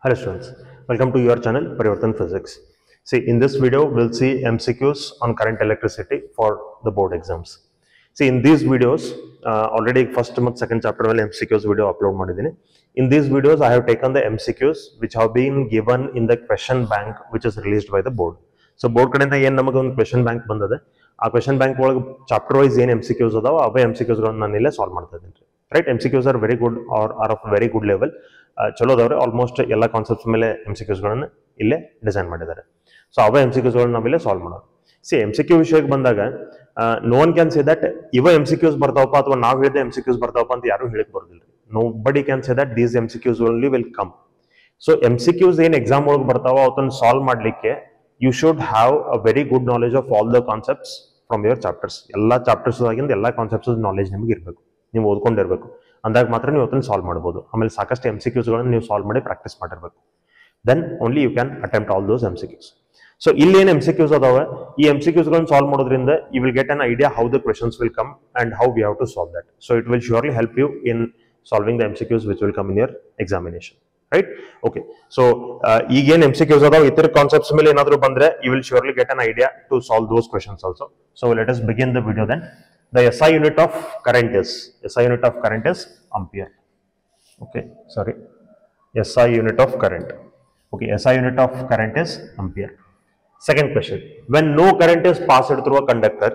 Hello students, welcome to your channel Parivartan Physics. See, in this video we'll see MCQs on current electricity for the board exams. See, in these videos already first month second chapter well MCQs video upload madidini. In these videos I have taken the MCQs which have been given in the question bank which is released by the board. So board kadinda ಏನು ನಮಗೆ ಒಂದು question bank ಬಂದದೆ. ಆ question bank ಒಳಗೆ chapter wise ಏನು MCQs ಅದಾವ ಅವೇ MCQs ಗಳನ್ನು ನಾನು ಇಲ್ಲೇ ಸಾಲ್ವ್ ಮಾಡ್ತಾ ಇದ್ದೀನಿ. Right, MCQs are very good or are of very good level. ಚಲೋ ಅದಾವ್ರೆ, ಆಲ್ಮೋಸ್ಟ್ ಎಲ್ಲ ಕಾನ್ಸೆಪ್ಟ್ಸ್ ಮೇಲೆ MCQs ಗಳನ್ನು ಇಲ್ಲೇ ಡಿಸೈನ್ ಮಾಡಿದ್ದಾರೆ. ಸೊ ಅವೇ MCQs ಗಳನ್ನ ನಾವಿಲ್ಲೇ ಸಾಲ್ವ್ ಮಾಡೋದು. ಸಿ MCQ ವಿಷಯಕ್ಕೆ ಬಂದಾಗ no one can say that ಇವ MCQs ಬರ್ತಾವಪ್ಪ ಅಥವಾ ನಾವು ಹೇಳಿದ MCQs ಬರ್ತಾವಪ್ಪ ಅಂತ ಯಾರು ಹೇಳಕ್ ಬರೋದಿಲ್ಲ. Nobody can say that these MCQs only will come. So MCQs ಏನ್ ಎಕ್ಸಾಮ್ ಒಳಗೆ ಬರ್ತಾವ ಅವತ್ತನ್ನು ಸಾಲ್ವ್ ಮಾಡ್ಲಿಕ್ಕೆ you should have a very good knowledge of all the concepts from your chapters. ಎಲ್ಲ ಚಾಪ್ಟರ್ಸ್ ಆಗಿಂದ ಎಲ್ಲ ಕಾನ್ಸೆಪ್ಟ್ಸ್ ನಾಲೆಜ್ ನಿಮ್ಗೆ ಇರಬೇಕು, ನೀವು ಓದ್ಕೊಂಡಿರ್ಬೇಕು. ಅಂದಾಗ ಮಾತ್ರ ನೀವು ಅದನ್ನು ಸಾಲ್ವ್ ಮಾಡಬಹುದು. ಆಮೇಲೆ ಸಾಕಷ್ಟು MCQs ಗಳನ್ನು ನೀವು ಸಾಲ್ವ್ ಮಾಡಿ ಪ್ರಾಕ್ಟೀಸ್ ಮಾಡಿರ್ಬೇಕು. Then only you can attempt all those MCQs. So ಇಲ್ಲಿ ಏನು MCQs ಅದಾವೆ, ಈ MCQs ಗಳನ್ನು ಸಾಲ್ವ್ ಮಾಡೋದ್ರಿಂದ you will get an idea how the questions will come and how we have to solve that. So it will surely help you in solving the MCQs which will come in your examination. Right, okay. So ಈಗೇನು MCQs ಅದಾವೆ ಇತರ concepts ಮೇಲೆ ಏನಾದರೂ ಬಂದ್ರೆ you will surely get an idea to solve those questions also. So let us begin the video then. The SI unit of current is ampere. Okay, sorry. SI unit of current. Okay, SI unit of current is ampere. Second question. When no current is passed through a conductor,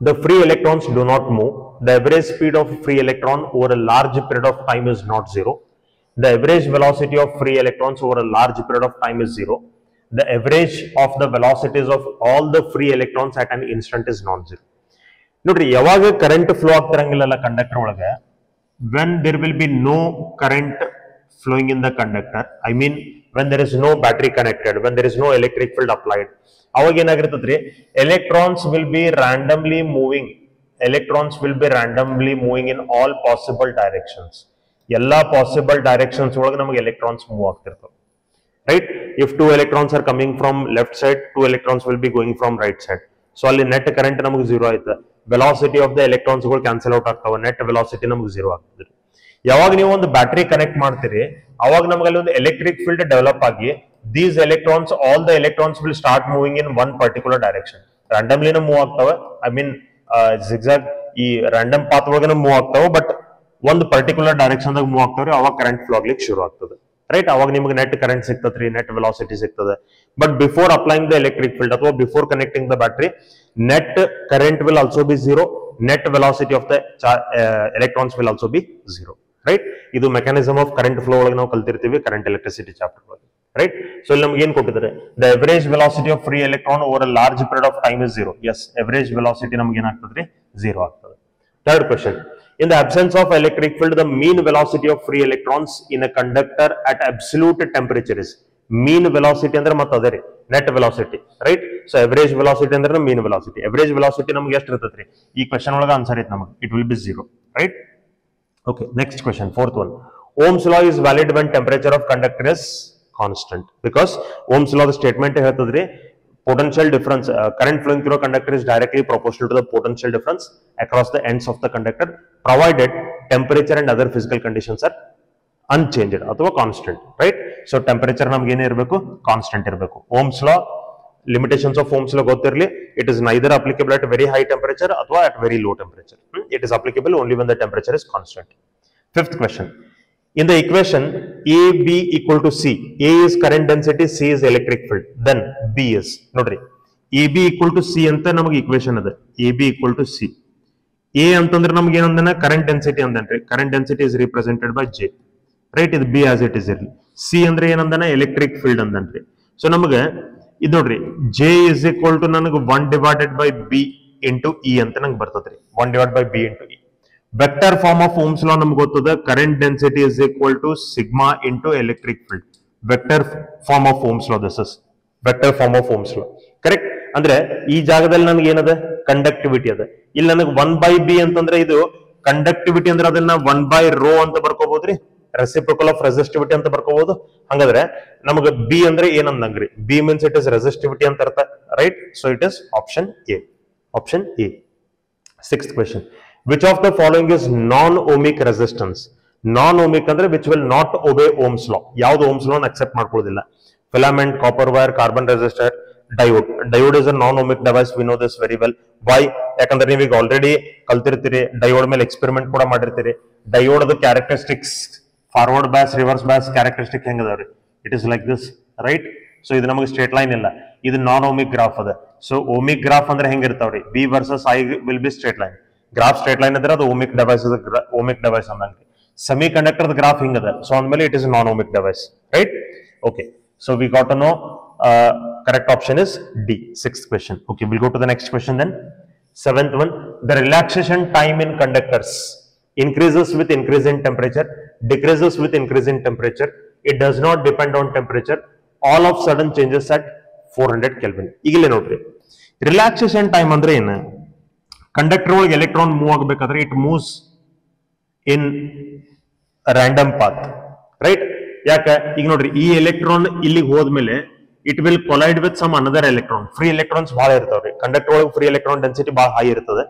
the free electrons do not move. The average speed of free electron over a large period of time is not zero. The average velocity of free electrons over a large period of time is zero. The average of the velocities of all the free electrons at an instant is non-zero. ನೋಡ್ರಿ, ಯಾವಾಗ current flow ಆಗ್ತಿರಂಗಿಲ್ಲ conductor ಒಳಗೆ, when there will be no current flowing in the conductor, I mean when there is no battery connected, when there is no electric field applied, ಅವಾಗ ಏನಾಗಿರ್ತದ್ರಿ, electrons will be randomly moving. Electrons will be randomly moving in all possible directions. ಎಲ್ಲಾ possible directions ಒಳಗೆ ನಮಗೆ electrons move ಆಗ್ತಿರ್ತವೆ. Right, if 2 electrons are coming from left side, 2 electrons will be going from right side. So ಅಲ್ಲಿ net current ನಮಗೆ zero ಆಯ್ತು, velocity of the electrons ಗಳು cancel out ಆಗ್ತಾವ, net velocity ನಮಗೆ zero ಆಗ್ತದೆ. ಯಾವಾಗ ನೀವು ಒಂದು ಬ್ಯಾಟ್ರಿ ಕನೆಕ್ಟ್ ಮಾಡ್ತೀರಿ ಅವಾಗ ನಮಗೆ ಅಲ್ಲಿ ಒಂದು ಎಲೆಕ್ಟ್ರಿಕ್ ಫೀಲ್ಡ್ ಡೆವಲಪ್ ಆಗಿ these electrons, all the electrons will start moving in one particular direction. ರ್ಯಾಂಡಮ್ಲಿನ ಮೂವ್ ಆಗ್ತಾವ, ಐ ಮೀನ್ ಜಿಗ್ಜಾಗ್ ಈ ರ್ಯಾಂಡಮ್ ಪಾತ್ ಒಳಗೆ ಮೂವ್ ಆಗ್ತಾವ, ಬಟ್ ಒಂದು ಪರ್ಟಿಕ್ಯುಲರ್ ಡೈರೆಕ್ಷನ್ ದಾಗ ಮೂವ್ ಆಗ್ತಾವ್ರಿ, ಅವಾಗ ಕರೆಂಟ್ ಫ್ಲೋ ಆಗ್ಲಿಕ್ಕೆ ಶುರು ಆಗ್ತದೆ. ರೈಟ್, ಅವಾಗ ನಿಮ್ಗೆ ನೆಟ್ ಕರೆಂಟ್ ಸಿಗ್ತದ್ರಿ, ನೆಟ್ ವೆಲಾಸಿಟಿ ಸಿಗ್ತದೆ. But before applying the electric field ಅಥವಾ before connecting the battery, net current will also be zero, net velocity of the electrons will also be zero. Right, ಇದು mechanism of current flow ಒಳಗೆ ನಾವು ಕಲ್ತಿರ್ತೀವಿ current electricity chapter ಒಳಗೆ. Right, so ಇಲ್ಲಿ ನಮ್ಗೆ ಏನ್ ಕೊಟ್ಟಿದ್ದಾರೆ, the average velocity of free electron over a large period of time is zero. Yes, average velocity ನಮ್ಗೆ ಏನಾಗ್ತದ್ರಿ, ಝೀರೋ ಆಗ್ತದೆ. Third question. In the absence of electric field, the mean velocity of free electrons in a conductor at absolute temperature is. Mean velocity ಅಂದ್ರೆ ಮತ್ತೆ ಅದೇ ರೀ, net velocity, right? So average velocity ಅಂದ್ರೆ mean velocity. Average velocity ನಮ್ಗೆ ಎಷ್ಟು ಇರ್ತೈತ್ರಿ, ಈ question ಒಳಗೆ answer ಐತೆ ನಮಗೆ, it will be 0, right? Okay, next question, fourth one. Ohm's law is valid when temperature of conductor is constant, because Ohm's law statement ಹೇಳ್ತದ್ರಿ, potential difference, current flowing through a conductor is directly proportional to the potential difference across the ends of the conductor, provided temperature and other physical conditions are unchanged ಅಥವಾ constant. Right, so temperature ನಮ್ಗೆ ಏನೇ ಇರಬೇಕು, constant ಇರಬೇಕು. Ohm's law, limitations of Ohm's law ಗೊತ್ತಿರಲಿ, it is neither applicable at very high temperature ಅಥವಾ at very low temperature. It is applicable only when the temperature is constant. Fifth question. In the equation AB equal to C, A is current density, C is electric field, then B is, ನೋಡ್ರಿ, AB equal to C ಅಂತ ನಮಗೆ equation ಅದ. AB equal to C, A ಅಂತಂದ್ರೆ ನಮ್ಗೆ ಏನಂದನ current density ಅಂದನ್ರಿ, current density is represented by J. Right, ಇದು B as it is ಇರ್ಲಿ. C ಅಂದ್ರೆ ಏನಂದನ ಎಲೆಕ್ಟ್ರಿಕ್ ಫೀಲ್ಡ್ ಅಂದನ್ರಿ. ಸೊ ನಮಗೆ ಇದು ನೋಡ್ರಿ, J is equal to ನನಗೆ 1 divided by B into E ಅಂತ ನಂಗೆ ಬರ್ತದ್ರಿ, 1 divided by B into E. Vector form of Ohm's law ನಮ್ಗೆ ಗೊತ್ತದ, current density is equal to sigma into electric field. Vector form of Ohm's law, this is vector form of Ohm's law. Correct, ಅಂದ್ರೆ ಈ ಜಾಗದಲ್ಲಿ ನನಗೆ ಏನದ, conductivity ಅದ. ಇಲ್ಲಿ ನನಗೆ 1 by B ಅಂತಂದ್ರೆ ಇದು ಕಂಡಕ್ಟಿವಿಟಿ ಅಂದ್ರೆ ಅದನ್ನ 1 by rho ಅಂತ ಬರ್ಕೋಬಹುದ್ರಿ, ರೆಸಿಪ್ರೋಕಲ್ ಆಫ್ ರೆಸಿಸ್ಟಿವಿಟಿ ಅಂತ ಬರ್ಕೋಬಹುದು. ಹಂಗಾದ್ರೆ ನಮಗೆ B ಅಂದ್ರೆ ಏನಂದಂಗ್ರಿ, B means it is resistivity ಅಂತ ಅರ್ಥ. Right, so it is option A. Option A. Sixth question. Which of the following is non-ohmic resistance? Non-ohmic ಅಂದ್ರೆ which will not obey Ohm's law. ಯಾವುದು Ohm's law accept ಮಾಡ್ಕೊಳ್ಳೋದಿಲ್ಲ. Filament, copper wire, carbon resistor, diode. Diode is a non-ohmic device. We know this very well. Why? ಯಾಕಂದ್ರೆ ನೀವೀಗ already ಕಲ್ತಿರ್ತೀರಿ, diode ಮೇಲೆ experiment ಕೂಡ ಮಾಡಿರ್ತೀರಿ. Diode characteristics, forward bias, reverse bias characteristic ಹೆಂಗದವ್ರಿ? It is like this, right? So ಇದು ನಮಗೆ straight line ಇಲ್ಲ, ಇದು ನಾನ್ ಓಮಿಕ್ ಗ್ರಾಫ್ ಅದ. ಸೊ ಓಮಿಕ್ ಗ್ರಾಫ್ ಅಂದ್ರೆ ಹೆಂಗಿರ್ತಾವ್ರಿ? V versus I will be straight line. Graph straight line ಇದ್ರೆ ಅದು ಓಮಿಕ್ ಡಿವೈಸ್, ಓಮಿಕ್ ಡಿವೈಸ್ ಅಂದಂಗೆ. ಸೆಮಿ ಕಂಡಕ್ಟರ್ ಗ್ರಾಫ್ ಹಿಂಗದ, ಸೊ ಅಂದ್ಮೇಲೆ it is non ohmic device, right? Okay, so we got to know correct option is D. Sixth question. Okay, we'll go to the next question then. Seventh one, the relaxation time in conductors increases with increase in temperature, decreases with increase in temperature, it does not depend on temperature, all of sudden changes at 400 Kelvin. ಈಗಲೇ ನೋಡ್ರಿ, relaxation time ಅಂದ್ರೆ ಏನು? Conductor ಒಳಗೆ electron move ಆಗಬೇಕಾದ್ರೆ it moves in random path, right? ಯಾಕೆ? ಈಗ ನೋಡ್ರಿ, ಈ ಎಲೆಕ್ಟ್ರಾನ್ ಇಲ್ಲಿಗೆ ಹೋದ್ಮೇಲೆ it will collide with some another electron. Free electrons ಬಹಳ ಇರ್ತಾವ್ರಿ ಕಂಡಕ್ಟರ್ ಒಳಗೆ, ಫ್ರೀ ಎಲೆಕ್ಟ್ರಾನ್ ಡೆನ್ಸಿಟಿ ಬಹಳ ಹೈ ಇರ್ತದೆ.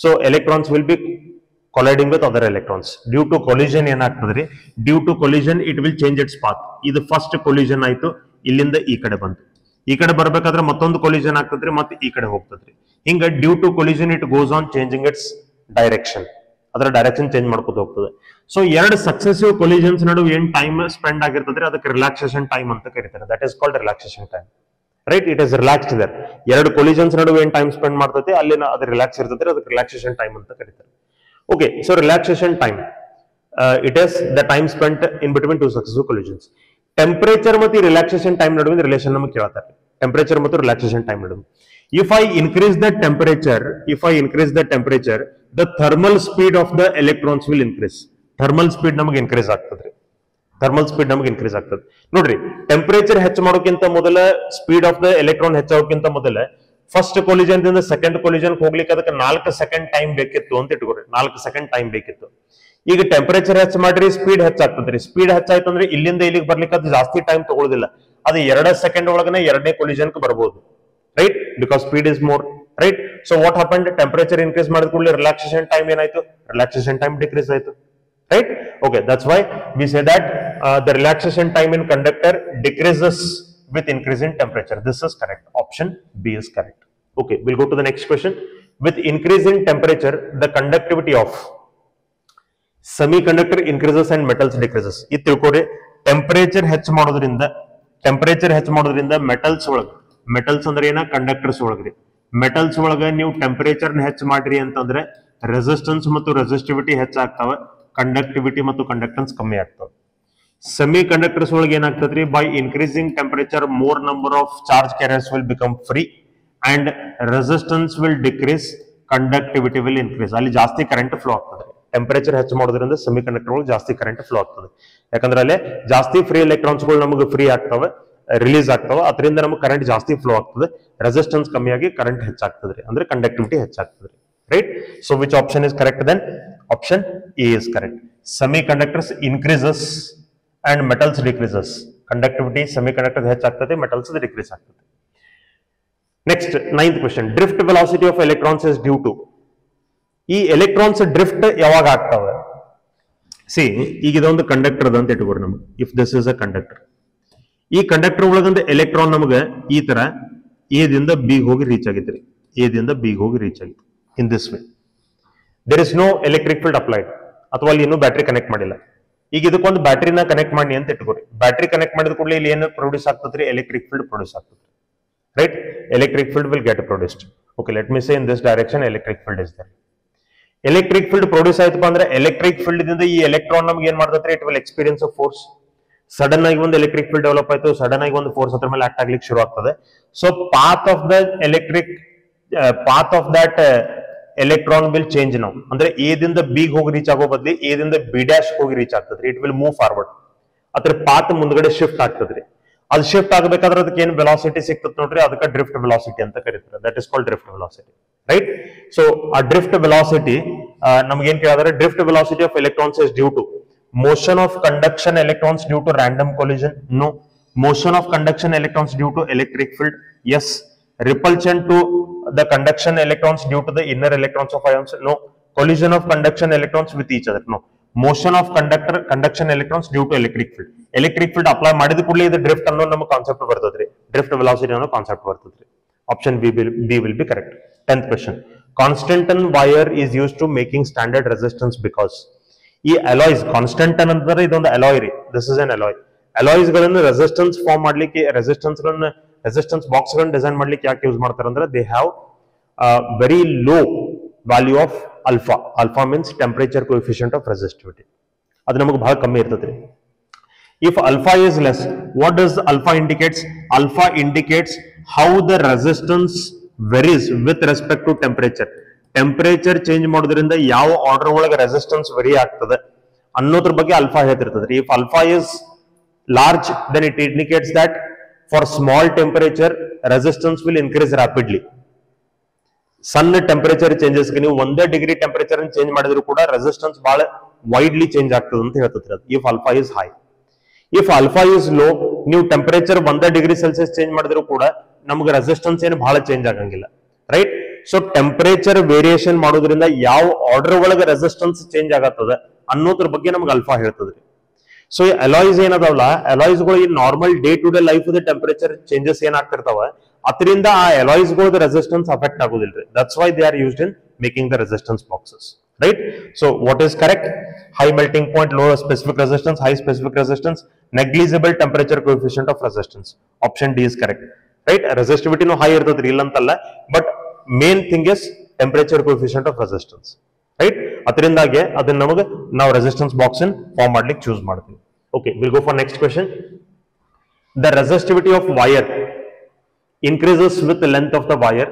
So electrons will be colliding with other electrons. Due to collision ಏನಾಗ್ತದ್ರಿ? Due to collision it will change its path. ಇದು first collision ಆಯ್ತು, ಇಲ್ಲಿಂದ ಈ ಕಡೆ ಬಂತು. ಈ ಕಡೆ ಬರ್ಬೇಕಾದ್ರೆ ಮತ್ತೊಂದು ಕೊಲಿಷನ್ ಆಗ್ತದ್ರಿ, ಮತ್ತೆ ಈ ಕಡೆ ಹೋಗ್ತದ್ರಿ. ಹಿಂಗ due to collision it goes on changing its direction. ಅದರ ಡೈರೆಕ್ಷನ್ ಚೇಂಜ್ ಮಾಡ್ಕೊತ ಹೋಗ್ತದೆ. ಸೊ ಎರಡು ಸಕ್ಸೆಸಿವ್ ಕೊಲಿಷನ್ಸ್ ನಡುವೆ ಏನ್ ಟೈಮ್ ಸ್ಪೆಂಡ್ ಆಗಿರ್ತದ್ರೆ ಅದಕ್ಕೆ ರಿಲ್ಯಾಕ್ಸೇಷನ್ ಟೈಮ್ ಅಂತ ಕರೀತಾರೆ. That is called relaxation time, right? It is relaxed there. ಎರಡು ಕೊಲಿಷನ್ಸ್ ನಡುವೆ ಏನ್ ಟೈಮ್ ಸ್ಪೆಂಡ್ ಮಾಡ್ತೈತೆ ಅಲ್ಲಿನ ಅದು ರಿಲ್ಯಾಕ್ಸ್ ಇರ್ತದೆ, ಅದಕ್ಕೆ ರಿಲ್ಯಾಕ್ಸೇಷನ್ ಟೈಮ್ ಅಂತ ಕರೀತಾರೆ. Okay, so relaxation time it is the time spent in between two successive collisions. Temperature ಮತ್ತು ರಿಲ್ಯಾಕ್ಸೇಷನ್ ಟೈಮ್ ನಡುವಿನ ರಿಲೇಷನ್ ನಮಗೆ ಕೇಳ್ತಾರೆ. ಟೆಂಪರೇಚರ್ ಮತ್ತು ರಿಲ್ಯಾಕ್ಸೇಷನ್ ಟೈಮ್ ನಡುವೆ if I increase the temperature, the thermal speed of the electrons will increase. Thermal speed ನಮಗೆ increase ಆಗ್ತದ್ರಿ. Thermal speed ನಮಗೆ increase ಆಗ್ತದೆ. ನೋಡ್ರಿ, ಟೆಂಪರೇಚರ್ ಹೆಚ್ಚು ಮಾಡೋಕ್ಕಿಂತ ಮೊದಲ ಸ್ಪೀಡ್ ಆಫ್ ದ ಎಲೆಕ್ಟ್ರಾನ್ ಹೆಚ್ಚಾಗೋಕ್ಕಿಂತ ಮೊದಲ ಫಸ್ಟ್ ಕೊಲಿಜನ್ ದಿಂದ ಸೆಕೆಂಡ್ ಕೊಲಿಜನ್ ಹೋಗ್ಲಿಕ್ಕೆ ಅದಕ್ಕೆ 4 ಸೆಕೆಂಡ್ ಟೈಮ್ ಬೇಕಿತ್ತು ಅಂತ ಇಟ್ಕೊರಿ. 4 ಸೆಕೆಂಡ್ ಟೈಮ್ ಬೇಕಿತ್ತು. ಈಗ ಟೆಂಪರೇಚರ್ ಹೆಚ್ಚು ಮಾಡ್ರಿ, ಸ್ಪೀಡ್ ಹೆಚ್ಚಾಗ್ತದ್ರಿ. ಸ್ಪೀಡ್ ಹೆಚ್ಚಾಯ್ತು ಅಂದ್ರೆ ಇಲ್ಲಿಂದ ಇಲ್ಲಿಗೆ ಬರ್ಲಿಕ್ಕೆ ಅದು ಜಾಸ್ತಿ ಟೈಮ್ ತಗೊಳ್ಳೋದಿಲ್ಲ. ಅದು 2 ಸೆಕೆಂಡ್ ಒಳಗನೆ ಎರಡನೇ ಕೊಲಿಜನ್ ಬರ್ಬೋದು, right? Because speed is more, right? So what happened? Temperature increase ಮಾಡಿದ ಕೂಡಲೇ relaxation time ಏನಾಯ್ತು? Relaxation time decrease ಆಯ್ತು, right? Okay, that's why we say that the relaxation time in conductor decreases with increase in temperature. This is correct. Option B is correct. Okay, we'll go to the next question. With increase in temperature, the conductivity of semiconductor increases and metals decreases. ಇದು ತಿಳ್ಕೊರಿ, temperature ಹೆಚ್ಚು ಮಾಡೋದ್ರಿಂದ metals ಒಳಗೆ, metals ಅಂದ್ರೆ ಏನ? Conductors ಒಳಗ್ರಿ. Metals ಒಳಗ ನೀವು temperature ಹೆಚ್ಚು ಮಾಡ್ರಿ ಅಂತಂದ್ರೆ ರೆಸಿಸ್ಟೆನ್ಸ್ ಮತ್ತು ರೆಸಿಸ್ಟಿವಿಟಿ ಹೆಚ್ಚಾಗ್ತಾವ, ಕಂಡಕ್ಟಿವಿಟಿ ಮತ್ತು ಕಂಡಕ್ಟೆನ್ಸ್ ಕಮ್ಮಿ ಆಗ್ತಾವ. ಸೆಮಿ ಕಂಡಕ್ಟರ್ಸ್ ಒಳಗೆ ಏನಾಗ್ತದ್ರಿ? By increasing temperature more number of charge carriers will become free and resistance will decrease, conductivity will increase. ಅಲ್ಲಿ ಜಾಸ್ತಿ ಕರೆಂಟ್ ಫ್ಲೋ ಆಗ್ತದೆ. ಟೆಂಪರೇಚರ್ ಹೆಚ್ಚು ಮಾಡೋದ್ರಿಂದ ಸೆಮಿ ಕಂಡಕ್ಟರ್ ಒಳಗೆ ಜಾಸ್ತಿ ಕರೆಂಟ್ ಫ್ಲೋ ಆಗ್ತದೆ. ಯಾಕಂದ್ರೆ ಅಲ್ಲೇ ಜಾಸ್ತಿ ಫ್ರೀ ಎಲೆಕ್ಟ್ರಾನ್ಸ್ಗಳು ನಮಗೆ ಫ್ರೀ ಆಗ್ತವೆ, ರಿಲೀಸ್ ಆಗ್ತಾವ. ಅದರಿಂದ ನಮಗೆ ಕರೆಂಟ್ ಜಾಸ್ತಿ ಫ್ಲೋ ಆಗ್ತದೆ, ರೆಸಿಸ್ಟೆನ್ಸ್ ಕಮ್ಮಿಯಾಗಿ ಕರೆಂಟ್ ಹೆಚ್ಚಾಗ್ತದೆ, ಅಂದ್ರೆ ಕಂಡಕ್ಟಿವಿಟಿ ಹೆಚ್ಚಾಗ್ತದೆ, right? So which option is correct then? Option A is correct. Semiconductors increases and metals decreases. Conductivity semiconductor ಹೆಚ್ಚಾಗ್ತದೆ, ಮೆಟಲ್ಸ್ ಡಿಕ್ರೀಸ್ ಆಗ್ತದೆ. Next 9th question. Drift velocity of electrons is due to. ಈ electrons drift ಯಾವಾಗ ಆಗ್ತಾವೆ? See, ಈಗ ಇದೊಂದು conductor ಅಂತ ಇಟ್ಕೋರಿ ನಮ್ಗೆ. If this is a conductor, ಈ ಕಂಡಕ್ಟರ್ ಒಳಗಂದ ಎಲೆಕ್ಟ್ರಾನ್ ನಮಗೆ ಈ ತರ ಎ ದಿಂದ ಬಿ ಹೋಗಿ ರೀಚ್ ಆಗಿದ್ರಿ, ಎ ದಿಂದ ಬಿ ಹೋಗಿ ರೀಚ್ ಆಗಿತ್ತು. In this way there is no electric field applied, ಅಥವಾ ಅಲ್ಲಿ ಇನ್ನೂ ಬ್ಯಾಟ್ರಿ ಕನೆಕ್ಟ್ ಮಾಡಿಲ್ಲ. ಈಗ ಇದಕ್ಕೊಂದು ಬ್ಯಾಟ್ರಿನ ಕನೆಕ್ಟ್ ಮಾಡಿ ಅಂತ ಇಟ್ಕೋರಿ. ಬ್ಯಾಟ್ರಿ ಕನೆಕ್ಟ್ ಮಾಡಿದ ಕೂಡಲೇ ಇಲ್ಲಿ ಏನು ಪ್ರೊಡ್ಯೂಸ್ ಆಗ್ತದ್ರಿ? ಎಲೆಕ್ಟ್ರಿಕ್ ಫೀಲ್ಡ್ ಪ್ರೊಡ್ಯೂಸ್ ಆಗ್ತದೆ, right? Electric field will get produced. Okay, let me say in this direction electric field is there. Electric field produce ಆಯ್ತಪ್ಪ ಅಂದ್ರೆ ಎಲೆಕ್ಟ್ರಿಕ್ ಫೀಲ್ಡ್ ದಿಂದ ಈ ಎಲೆಕ್ಟ್ರಾನ್ ನಮ್ಗೆ ಏನ್ ಮಾಡ್ತೈತ್ರಿ? It will experience a force. Sudden ಆಗಿ ಒಂದು ಎಲೆಕ್ಟ್ರಿಕ್ ಫೀಲ್ಡ್ ಡೆವಲಪ್ ಆಯ್ತು, ಸಡನ್ ಆಗಿ ಒಂದು ಫೋರ್ಸ್ ಅದ್ರ ಮೇಲೆ ಆಕ್ಟ್ ಆಗ್ಲಿಕ್ಕೆ ಶುರು ಆಗ್ತದೆ. So path of that electron will change ನಾವು. ಅಂದ್ರೆ ಎ ದಿಂದ ಬಿ ಹೋಗಿ ರೀಚ್ ಆಗೋ ಬದ್ಲಿ ಎ ದಿಂದ ಬಿ ಡ್ಯಾಶ್ ಹೋಗಿ ರೀಚ್ ಆಗ್ತದ್ರಿ. It will move forward. ಅದ್ರ ಪಾತ್ ಮುಂದ್ಗಡೆ ಶಿಫ್ಟ್ ಆಗ್ತದ್ರಿ. ಅದು ಶಿಫ್ಟ್ ಆಗಬೇಕಾದ್ರೆ ಅದಕ್ಕೆ ಏನು ವೆಲಾಸಿಟಿ ಸಿಗ್ತದೆ ನೋಡ್ರಿ, ಅದಕ್ಕೆ ಡ್ರಿಫ್ಟ್ ವೆಲಾಸಿಟಿ ಅಂತ ಕರೀತಾರೆ. That is called drift velocity, right? So ಆ ಡ್ರಿಫ್ಟ್ ವೆಲಾಸಿಟಿ ನಮ್ಗೆ ಏನ್ ಕೇಳಿದ್ರೆ, drift velocity of electrons is due to motion of conduction electrons due to random collision? No. Motion of conduction electrons due to electric field? Yes. Repulsion to the conduction electrons due to the inner electrons of ions? No. Collision of conduction electrons with each other? No. Motion of conduction electrons due to electric field. Electric field apply ಮಾಡಿದ ಕೂಡಲೇ ಇದು drift ಅನ್ನೋ ನಮಗೆ concept ಬರ್ತದ್ರಿ, drift velocity ಅನ್ನೋ concept ಬರ್ತದ್ರಿ. Option B will be correct. 10th question, constantan wire is use to making standard resistance because. ಈ alloys constantan ಅಂತಂದ್ರೆ ಇದೊಂದು ಅಲಾಯ್ ರೀ, this is an alloy. Alloys ಗಳನ್ನು ರೆಸಿಸ್ಟೆನ್ಸ್ ಫಾರ್ಮ್ ಮಾಡ್ಲಿಕ್ಕೆ, ರೆಸಿಸ್ಟೆನ್ಸ್ ಬಾಕ್ಸ್ ಗಳನ್ನು design ಮಾಡ್ಲಿಕ್ಕೆ ಯಾಕೆ ಯೂಸ್ ಮಾಡ್ತಾರೆ ಅಂದ್ರೆ they have very low value of alpha. Alpha means temperature coefficient of resistivity, ಅದು ನಮಗೆ ಬಹಳ ಕಮ್ಮಿ ಇರ್ತದೆ. If alpha is less, what does alpha indicates? Alpha indicates how the resistance varies with respect to temperature. Temperature change ಮಾಡೋದ್ರಿಂದ ಯಾವ order ಒಳಗೆ resistance very ಆಗ್ತದೆ ಅನ್ನೋದ್ರ ಬಗ್ಗೆ alpha ಹೇಳ್ತಿರ್ತದೆ. If alpha is large, then it indicates that for small temperature resistance will increase rapidly. ಸಣ್ಣ temperature changes ನೀವು 1 degree temperature change ಮಾಡಿದ್ರು ಕೂಡ ರೆಸಿಸ್ಟೆನ್ಸ್ ಬಹಳ ವೈಡ್ಲಿ ಚೇಂಜ್ ಆಗ್ತದೆ ಅಂತ ಹೇಳ್ತಿದ್ರೆ. If alpha is high. If alpha is low, ನೀವು temperature 1 degree Celsius change ಮಾಡಿದ್ರು ಕೂಡ ನಮ್ಗೆ ರೆಸಿಸ್ಟೆನ್ಸ್ ಏನು ಬಹಳ ಚೇಂಜ್ ಆಗಂಗಿಲ್ಲ, ರೈಟ್? ಸೊ ಟೆಂಪರೇಚರ್ ವೇರಿಯೇಷನ್ ಮಾಡೋದ್ರಿಂದ ಯಾವ ಆರ್ಡರ್ ಒಳಗೆ ರೆಸಿಸ್ಟೆನ್ಸ್ ಚೇಂಜ್ ಆಗತ್ತದ ಅನ್ನೋದ್ರ ಬಗ್ಗೆ ನಮ್ಗೆ ಅಲ್ಫಾ ಹೇಳ್ತದ್ರಿ. ಸೊ ಈ ಅಲಾಯ್ಸ್ ಏನದಾವಲ್ಲ, ಅಲಾಯ್ಸ್ ಗಳು ಈ normal day to day life temperature changes ಏನಾಗ್ತಿರ್ತಾವ ಅದರಿಂದ ಆ ಅಲಾಯ್ಸ್ ಗಳದ ರೆಸಿಸ್ಟೆನ್ಸ್ ಅಫೆಕ್ಟ್ ಆಗೋದಿಲ್ರಿ. That's why they are used in making the resistance boxes, right? So what is correct? High melting point, low specific resistance, high specific resistance, negligible temperature coefficient of resistance. Option D is correct, right? Resistivity no high irtadri illa antalla, but main thing is temperature coefficient of resistance, right? Adrindage adanna namaga now resistance box in form madlik choose ಮಾಡ್ತೀವಿ. Okay, we'll go for next question. The resistivity of wire increases with the length of the wire,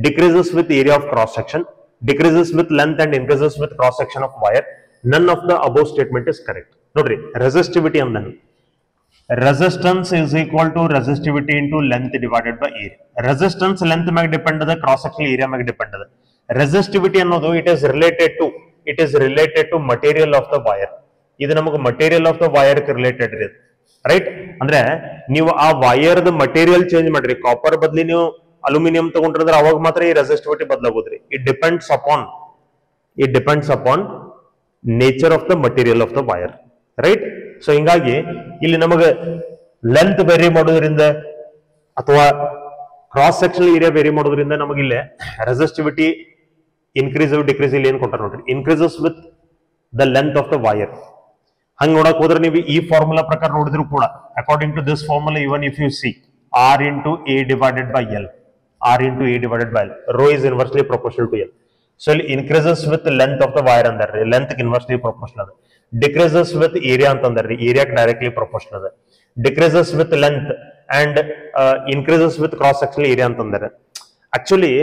decreases with area of cross section, decreases with length and increases with cross section of wire. None of the above statement is correct. Nodri, resistivity and then resistance is equal to resistivity into length divided by area. Resistance length mag depend the cross sectional area mag depend the resistivity annodu it is related to material of the wire. Idu namaga material of the wire related is, right? Andre ನೀವು ಆ wire ದ material change ಮಾಡ್ರಿ, copper ಬದಲಿ ನೀವು aluminium ತಗೊಂಡ್ರೆ ಅವಾಗ ಮಾತ್ರ ಈ ರೆಸಿಸ್ಟಿವಿಟಿ ಬದಲಾಗೋದ್ರಿ. It depends upon nature of the material of the wire, right? So ಹಿಂಗಾಗಿ ಇಲ್ಲಿ ನಮಗೆ ಲೆಂತ್ ವೇರಿ ಮಾಡೋದ್ರಿಂದ ಅಥವಾ ಕ್ರಾಸ್ ಸೆಕ್ಷನಲ್ ಏರಿಯಾ ವೇರಿ ಮಾಡೋದ್ರಿಂದ ನಮಗಿಲ್ಲೇ ರೆಸಿಸ್ಟಿವಿಟಿ ಇನ್ಕ್ರೀಸ್ ಡಿಕ್ರೀಸ್ ಇಲ್ಲಿ ಏನ್ ಕೊಟ್ಟಾರ ನೋಡ್ರಿ, increases with the length of the wire. ಹಂಗ ನೋಡಕ್ ಹೋದ್ರೆ ನೀವು ಈ ಫಾರ್ಮುಲಾ ಪ್ರಕಾರ ನೋಡಿದ್ರು ಕೂಡ according to this formula, even if you see R into A divided by L, R into A divided by L, rho is inversely proportional to L. So it increases with the length of the wire under length inversely proportional, decreases with area under area directly proportional, decreases with length and increases with cross sectional area under. Actually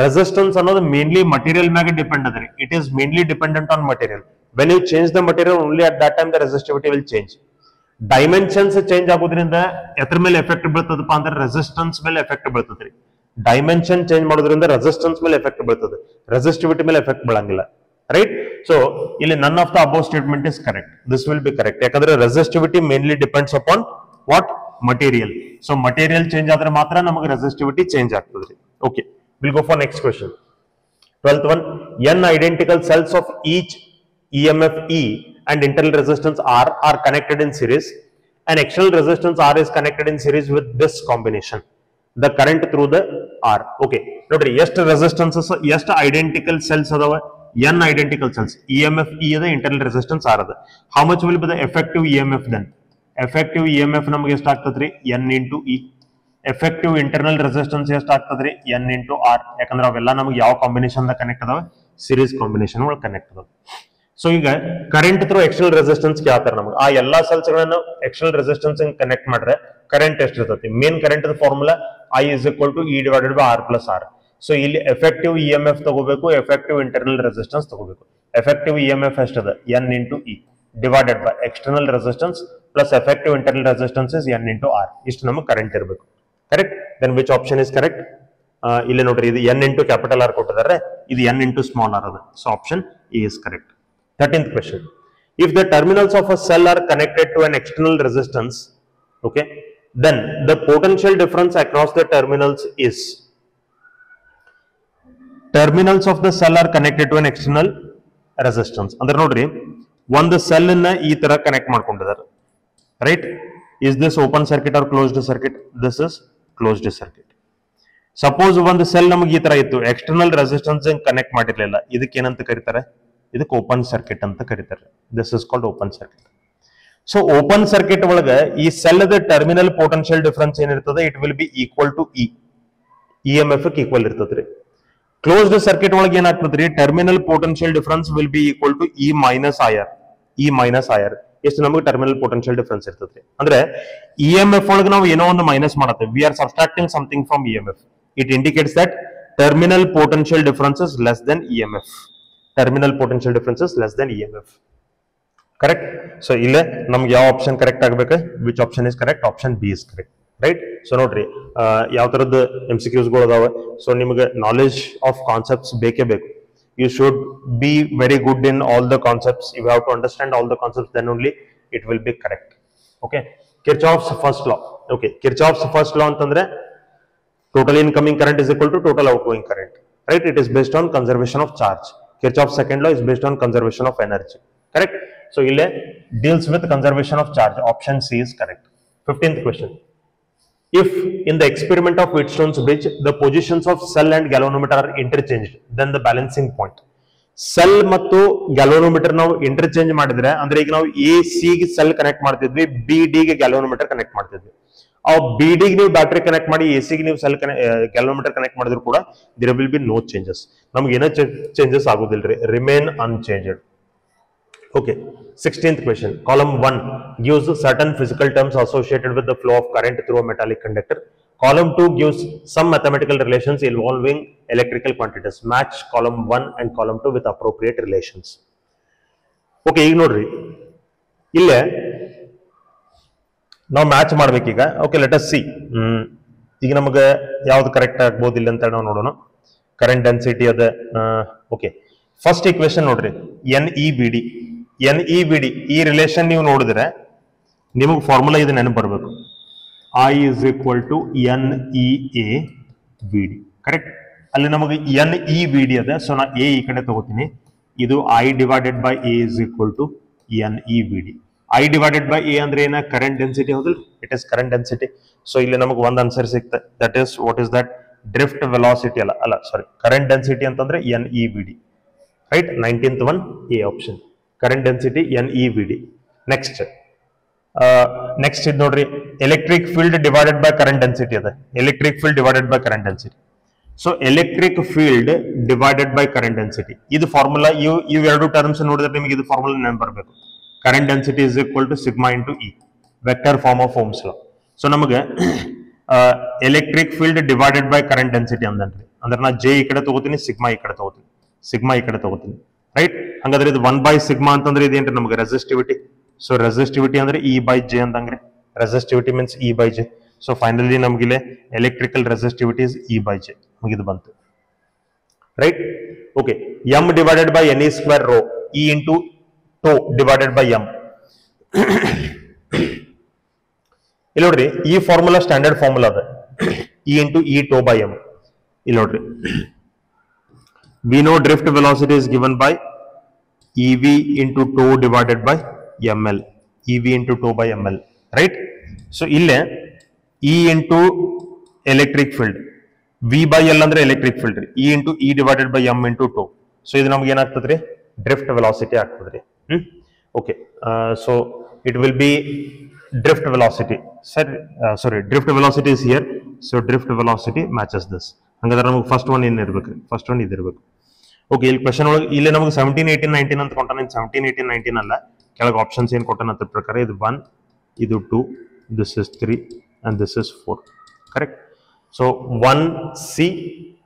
resistance ಅನ್ನೋದು mainly material ಮೇಲೆ depend adre, it is mainly dependent on material. When you change the material, only at that time the resistivity will change. Dimensions change ಆಗೋದ್ರಿಂದ ಎದ್ರ ಮೇಲೆ effect ಬೀಳ್ತದಪ್ಪ ಅಂದ್ರೆ resistance ಮೇಲೆ effect ಬೀಳ್ತದ್ರಿ. Dimension change ಮಾಡೋದ್ರಿಂದ ರೆಸಿಸ್ಟೆನ್ಸ್ ಮೇಲೆ ಎಫೆಕ್ಟ್ ಬೀಳ್ತದೆ, ರೆಸಿಸ್ಟಿವಿಟಿ ಮೇಲೆ ಎಫೆಕ್ಟ್ ಬೀಳಂಗಿಲ್ಲ, ರೈಟ್? ಸೊ ಇಲ್ಲಿ none of the above statement is correct, this will be correct. ಯಾಕಂದ್ರೆ resistivity mainly depends upon what material. So material change ಆದ್ರೆ ಮಾತ್ರ ನಮಗೆ ರೆಸಿಸ್ಟಿವಿಟಿ ಚೇಂಜ್ ಆಗ್ತದ್ರಿ. Okay, will go for next question. 12th one, n identical cells of each EMF E and internal resistance R are connected in series, and external resistance R is connected in series with this combination, the current through the R. Okay, nodri ಎಷ್ಟು resistances ಎಷ್ಟು identical cells ಅದಾವ, n identical cells, EMF E ಅದ, internal resistance R ಅದ. How much will be the effective EMF then? Effective EMF ನಮಗೆ ಎಷ್ಟು ಆಗ್ತದ್ರಿ, n into E. Effective internal resistance ಎಷ್ಟು ಆಗ್ತದ್ರಿ, n into R. ಯಾಕಂದ್ರೆ ಅವೆಲ್ಲ ನಮಗೆ ಯಾವ ಕಾಂಬಿನೇಷನ್ ದಾಗ ಕನೆಕ್ಟ್ ಅದಾವ, ಸೀರೀಸ್ ಕಾಂಬಿನೇಷನ್ ಒಳಗೆ ಕನೆಕ್ಟ್ ಅದಾವ. ಸೊ ಈಗ ಕರೆಂಟ್ ಥ್ರೂ ಎಕ್ಸ್ಟರ್ನಲ್ ರೆಸಿಸ್ಟೆನ್ಸ್ ಕೇಳ್ತಾರೆ ನಮಗೆ. ಆ ಎಲ್ಲಾ ಸೆಲ್ಸ್ ಗಳನ್ನ ಎಕ್ಸ್ಟರ್ನಲ್ ರೆಸಿಸ್ಟೆನ್ಸ್ ಕನೆಕ್ಟ್ ಮಾಡ್ರೆ ಕರೆಂಟ್ ಎಷ್ಟು ಇರ್ತೈತಿ? Main current formula I is equal to E divided by R plus R. So ಇಲ್ಲಿ ಎಫೆಕ್ಟಿವ್ EMF ತಗೋಬೇಕು, ಎಫೆಕ್ಟಿವ್ ಇಂಟರ್ನಲ್ ರೆಸಿಸ್ಟೆನ್ಸ್ ತಗೋಬೇಕು. ಎಫೆಕ್ಟಿವ್ EMF ಎಷ್ಟದ, n into E divided by external resistance plus effective internal resistance is n into R. ಇಷ್ಟು ನಮಗೆ current ಇರಬೇಕು, correct? Then which option is correct? ಇಲ್ಲಿ ನೋಡ್ರಿ, ಇದು n into ಕ್ಯಾಪಿಟಲ್ R ಕೊಟ್ಟಿದ್ದಾರೆ, ಇದು n into ಸ್ಮಾಲ್ r ಅದ. So option E is correct. 13th question. If the terminals of a cell are connected to an external resistance, okay, then the potential difference across the terminals is. Terminals of the cell are connected to an external resistance. Andre nodri, ಒಂದು cell ಅನ್ನ ಈ ತರ connect ಮಾಡ್ಕೊಂಡಿದ್ದಾರೆ, right? Is this open circuit are closed circuit? This is closed circuit. Suppose ಒಂದು cell ನಮಗೆ ಈ ತರ ಇತ್ತು, ಎಕ್ಸ್ಟರ್ನಲ್ ರೆಸಿಸ್ಟೆನ್ಸ್ ಕನೆಕ್ಟ್ ಮಾಡಿರ್ಲಿಲ್ಲ, ಇದಕ್ಕೆ ಏನಂತ ಕರೀತಾರೆ? ಇದಕ್ಕೆ ಓಪನ್ ಸರ್ಕಿಟ್ ಅಂತ ಕರೀತಾರೆ. This is called open circuit. So open circuit ಒಳಗೆ ಈ ಸೆಲ್ ದ ಟರ್ಮಿನಲ್ ಪೊಟೆನ್ಶಿಯಲ್ ಡಿಫರೆನ್ಸ್ ಏನಿರ್ತದೆ, it will be equal to E, EMF equal ಇರ್ತದ್ರಿ. ಕ್ಲೋಸ್ಡ್ ಸರ್ಕಿಟ್ ಒಳಗೆ ಏನಾಗ್ತದ್ರಿ? Terminal potential difference will be equal to E minus IR. ಎಷ್ಟು ನಮಗೆ terminal potential difference ಇರ್ತದೆ ಅಂದ್ರೆ EMF ಒಳಗೆ ನಾವು ಏನೋ ಒಂದು ಮೈನಸ್ ಮಾಡತ್ತೇವೆ. We are subtracting something from EMF. It indicates that terminal potential difference is less than EMF. Terminal potential difference is less than EMF. Correct? So ಇಲ್ಲೇ ನಮ್ಗೆ ಯಾವ ಆಪ್ಷನ್ ಕರೆಕ್ಟ್ ಆಗ್ಬೇಕು? Which option is correct? Option B is correct, right? So ನೋಡ್ರಿ, ಯಾವ ತರದ್ದು MCQsಗಳು ಅದಾವೆ. So ನಿಮಗೆ knowledge of concepts ಬೇಕೇ ಬೇಕು. You should be very good in all the concepts. You have to understand all the concepts, then only it will be correct. Okay? Kirchhoff's first law. Okay, Kirchhoff's first law antandre total incoming current is equal to total outgoing current, right? It is based on conservation of charge. Kirchhoff's second law is based on conservation of energy, correct? So ille deals with conservation of charge. Option C is correct. 15th question. If in the experiment of Wheatstone's bridge, the positions of cell and galvanometer are interchanged, then the balancing point. Cell ಮತ್ತು galvanometer ನಾವು interchange ಮಾಡಿದ್ರೆ, ಅಂದ್ರೆ ಈಗ ನಾವು AC ಗೆ cell connect ಮಾಡ್ತಿದ್ವಿ, BD ಗೆ galvanometer connect ಮಾಡ್ತಿದ್ವಿ. ಆ BD ಗೆ ನೀವು ಬ್ಯಾಟರಿ ಕನೆಕ್ಟ್ ಮಾಡಿ, AC ಗೆ ನೀವು cell galvanometer ಕನೆಕ್ಟ್ ಮಾಡಿದ್ರು ಕೂಡ there will be no changes. ನಮಗೆ ಏನೋ changes ಆಗೋದಿಲ್ರಿ, remain unchanged. Okay, 16th question. Column 1 gives certain physical terms associated with the flow of current through a metallic conductor. Column 2 gives some mathematical relations involving electrical quantities. Match column 1 and column 2 with appropriate relations. Okay, ಈಗ ನೋಡ್ರಿ, ಇಲ್ಲೇ ನಾವು match ಮಾಡ್ಬೇಕೀಗ. Okay, let us see. ಈಗ ನಮಗೆ ಯಾವ್ದು correct ಆಗ್ಬೋದಿಲ್ಲ ಅಂತ ನಾವು ನೋಡೋಣ. ಕರೆಂಟ್ ಡೆನ್ಸಿಟಿ ಅದ. ಓಕೆ, ಫಸ್ಟ್ ಈಕ್ವೇಶನ್ ನೋಡ್ರಿ, NEBD. NEBD ಈ ರಿಲೇಷನ್ ನೀವು ನೋಡಿದ್ರೆ ನಿಮಗೆ ಫಾರ್ಮುಲಾ ಇದು ನೆನಪು ಬರಬೇಕು. I is equal to NEABD, correct? ಅಲ್ಲಿ ನಮಗೆ NEBD ಅದ. ಸೊ ನಾ ಎ ಈ ಕಡೆ ತಗೋತೀನಿ. ಇದು I divided by A is equal to NEBD. I divided by A ಅಂದ್ರೆ ಏನ? ಕರೆಂಟ್ ಡೆನ್ಸಿಟಿ, ಹೌದಿಲ್ಲ? It is current density. So ಇಲ್ಲಿ ನಮಗೆ ಒಂದು ಆನ್ಸರ್ ಸಿಗ್ತದೆ. That is what is that? Drift velocity ಅಲ್ಲ ಸಾರಿ, ಕರೆಂಟ್ ಡೆನ್ಸಿಟಿ ಅಂತಂದ್ರೆ NEBD, right? 19th one A option. Current density NEBD. Next ಇದು ನೋಡ್ರಿ, electric field divided by current density ಅದ. Electric field divided by current density. So electric field divided by current density, ಇದು formula. ಇವು ಎರಡು terms ನೋಡಿದ್ರೆ ನಿಮಗೆ ಇದು formula ನೆನಪು ಬರಬೇಕು. Current density is equal to sigma into E, vector form of Ohm's law. So ನಮಗೆ electric field divided by current density ಅಂದ್ರಿ, ಅಂದ್ರೆ ನಾ ಜೆ ಈ ಕಡೆ ತಗೋತೀನಿ, ಸಿಗ್ಮಾ ಈ ಕಡೆ ತಗೋತೀನಿ, ರೈಟ್? ಹಂಗಾದ್ರೆ ಇದು 1/σ ಅಂತಂದ್ರೆ ಇದೇನ್ರಿ? ನಮಗೆ ರೆಸಿಸ್ಟಿವಿಟಿ. ಸೊ ರೆಸಿಸ್ಟಿವಿಟಿ ಅಂದ್ರೆ E/J ಅಂತಂಗ್ರಿ. Resistivity means E/J. So finally ನಮ್ಗಿಲ್ಲಿ ಎಲೆಕ್ಟ್ರಿಕಲ್ ರೆಸಿಸ್ಟಿವಿಟಿ ಇಸ್ E/J. ಮುಗಿದು ಬಂತು, right? Okay, M divided by NE square rho, E into tau divided by M. ಇಲ್ಲಿ ನೋಡ್ರಿ, ಈ ಫಾರ್ಮುಲಾ ಸ್ಟ್ಯಾಂಡರ್ಡ್ ಫಾರ್ಮುಲಾ ಅದ. E into E tau by M. ಇಲ್ಲಿ ನೋಡ್ರಿ, we know drift velocity is given by EV into tau divided by ML. EV into tau by ML, right? So ಇಲ್ಲೇ E into electric field, V by L ಅಂದ್ರೆ electric field ರೀ. E into E divided by M into tau. So ಇದು ನಮ್ಗೆ ಏನಾಗ್ತದ್ರಿ? drift velocity ಆಗ್ತದ್ರಿ. Okay, so it will be drift velocity. Drift velocity is here. So drift velocity matches this. ಹಂಗಾದ್ರೆ ನಮಗೆ first one ಏನಿರ್ಬೇಕು? First one ಇದಿರ್ಬೇಕು. Okay, ಇಲ್ಲಿ question ಒಳಗೆ ಇಲ್ಲಿ ನಮಗೆ 17, 18, 19 ಅಂತ ಕೊಟ್ಟಾನ. 17, 18, 19 ಅಲ್ಲ, ಕೆಳಗೆ ಆಪ್ಷನ್ಸ್ ಏನ್ ಕೊಟ್ಟಾನ ಅದ್ರ ಪ್ರಕಾರ ಇದು 1, ಇದು 2, this is 3 and this is 4, correct? So 1C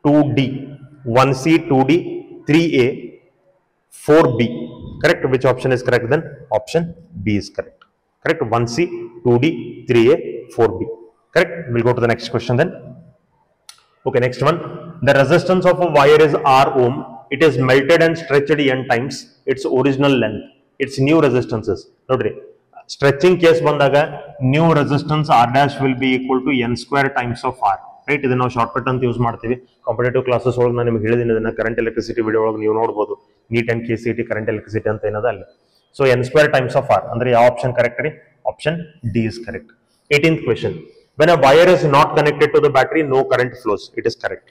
2D, 1C 2D 3A 4B, correct? Which option is correct then? Option B is correct. Correct? 1C 2D 3A 4B, correct? We'll go to the next question then. Okay, next one. The resistance of a wire is R ohm. It is melted and stretched n times its original length. Its new resistances. Nodri, stretching case bandaga new resistance R dash will be equal to n square times of R. Right? Idana ನಾವು shortcut ಅಂತ use ಮಾಡ್ತೀವಿ. Competitive classes ಒಳಗೆ ನಾನು ನಿಮಗೆ ಹೇಳಿದ್ದೀನಿ, ಇದನ್ನ current electricity video ಒಳಗೆ ನೀವು ನೋಡಬಹುದು. NEET and KCET current electricity ಅಂತ ಏನದ ಅಲ್ಲ. So n square times of r. Andre ಯಾವ option correct ರೀ? Option D is correct. 18th question. When a wire is not connected to the battery, no current flows. It is correct.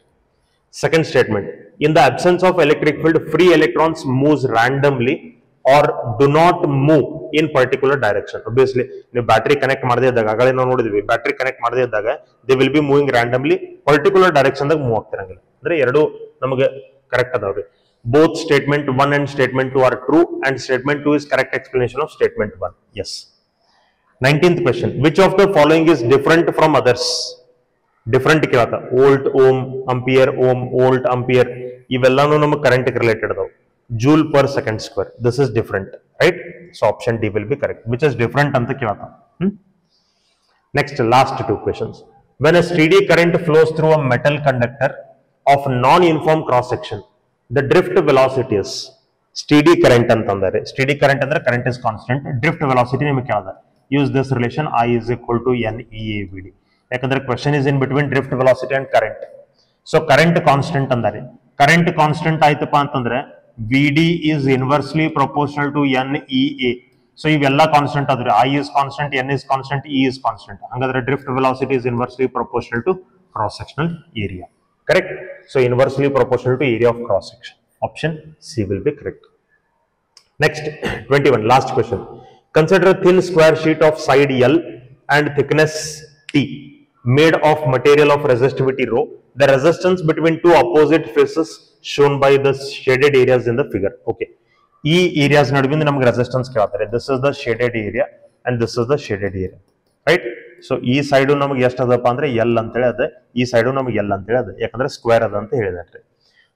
Second statement. In the absence of electric field, free electrons moves randomly or do not move in particular direction. Obviously, ನೀವು battery connect ಮಾಡದೇ ಇದ್ದಾಗ ಆಗಲೇ ನಾವು ನೋಡಿದ್ವಿ, battery connect ಮಾಡದೇ ಇದ್ದಾಗ they will be moving randomly particular direction ದಾಗ move ಆಗ್ತಿರಂಗಿಲ್ಲ. ಅಂದ್ರೆ ಎರಡು ನಮಗೆ ಕರೆಕ್ಟ್ ಅದಾವ್ರಿ. Both statement 1 and statement 2 are true and statement 2 is correct explanation of statement 1. Yes. 19th question. Which of the following is different from others? Different ಕೇಳತ್ತ. Volt, ohm, ampere, ohm, volt, ampere ಇವೆಲ್ಲಾನು ನಮ್ಮ current related ಅದಾವ. Joule per second square. This is different, right? So option D will be correct. Which is different ಅಂತ ಕೇಳತ್ತ. Next, last two questions. When a steady current flows through a metal conductor of non-uniform cross section, the drift velocity is steady current ಅಂತಂದರೆ. Steady current ಅಂದ್ರೆ current is constant. Drift velocity ನಿಮಗೆ ಕೇಳದ. Use this relation I is equal to NEAVD. ಯಾಕಂದ್ರೆ question is in between drift velocity and current. So current constant ಅಂದರೆ. Current constant ಆಯ್ತಪ್ಪ ಅಂತಂದ್ರೆ VD is inversely proportional to NEA. So ಇವೆಲ್ಲ constant ಆದ್ರೆ I is constant, N is constant, E is constant. ಹಂಗಾದ್ರೆ drift velocity is inversely proportional to cross sectional area. Correct? So inversely proportional to area of cross section. Option C will be correct. Next, 21, last question. Consider a thin square sheet of side L and thickness T made of material of resistivity rho. The resistance between two opposite faces shown by the shaded areas in the figure. Okay. E areas ನಡುವಿಂದ ನಮಗೆ resistance ಕೇಳ್ತಾರೆ. This is the shaded area and this is the shaded area. Right? So ಈ side ನಮಗೆ ಎಷ್ಟು ಅದಪ್ಪ ಅಂದ್ರೆ L ಅಂತೇಳಿ ಅದ, ಈ side ನಮಗೆ ಎಲ್ ಅಂತೇಳಿ ಅದ, ಯಾಕಂದ್ರೆ ಸ್ಕ್ವೇರ್ ಅದ ಅಂತ ಹೇಳಿದ್ರಿ.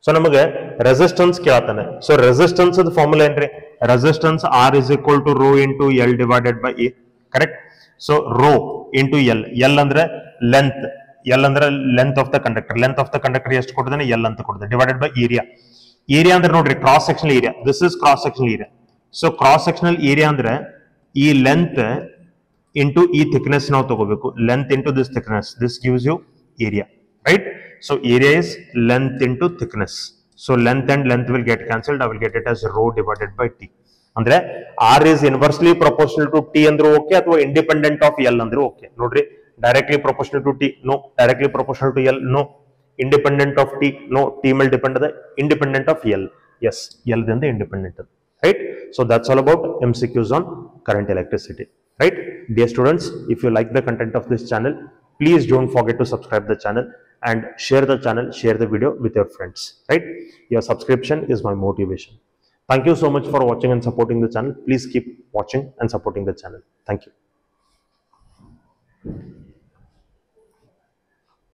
ಸೊ ನಮಗೆ ರೆಸಿಸ್ಟೆನ್ಸ್ ಕೇಳ್ತಾನೆ. ಸೊ ರೆಸಿಸ್ಟೆನ್ಸ್ ಫಾರ್ಮುಲಾ ಏನ್ರಿ? Resistance R is equal to rho into L divided by A. Correct? So rho into L. L ಅಂದ್ರೆ ಲೆಂತ್, ಎಲ್ ಅಂದ್ರೆ length of the conductor. Length of the conductor ಎಷ್ಟು ಕೊಟ್ಟಿದ್ದಾನೆ? L ಅಂತ ಕೊಟ್ಟಿದೆ. Divided by area. Area ಅಂದ್ರೆ ನೋಡ್ರಿ cross sectional area. This is cross sectional area. So cross sectional area ಅಂದ್ರೆ ಈ length into e thickness now ತಗೋಬೇಕು. Length into this thickness, this gives you area, right? So area is length into thickness. So length and length will get cancelled. I will get it as rho divided by t. ಅಂದ್ರೆ r is inversely proportional to t ಅಂದ್ರೂ okay, ಅಥವಾ independent of l ಅಂದ್ರೂ okay. ನೋಡ್ರಿ, directly proportional to t, no. Directly proportional to l, no. Independent of t, no. t ಮೇಲೆ depend ಅದ. Independent of l, yes. l ದಿಂದ independent, right? So that's all about MCQs on current electricity. Right, dear students, if you like the content of this channel, please don't forget to subscribe the channel and share the channel, share the video with your friends. Right, your subscription is my motivation. Thank you so much for watching and supporting the channel. Please keep watching and supporting the channel. Thank you.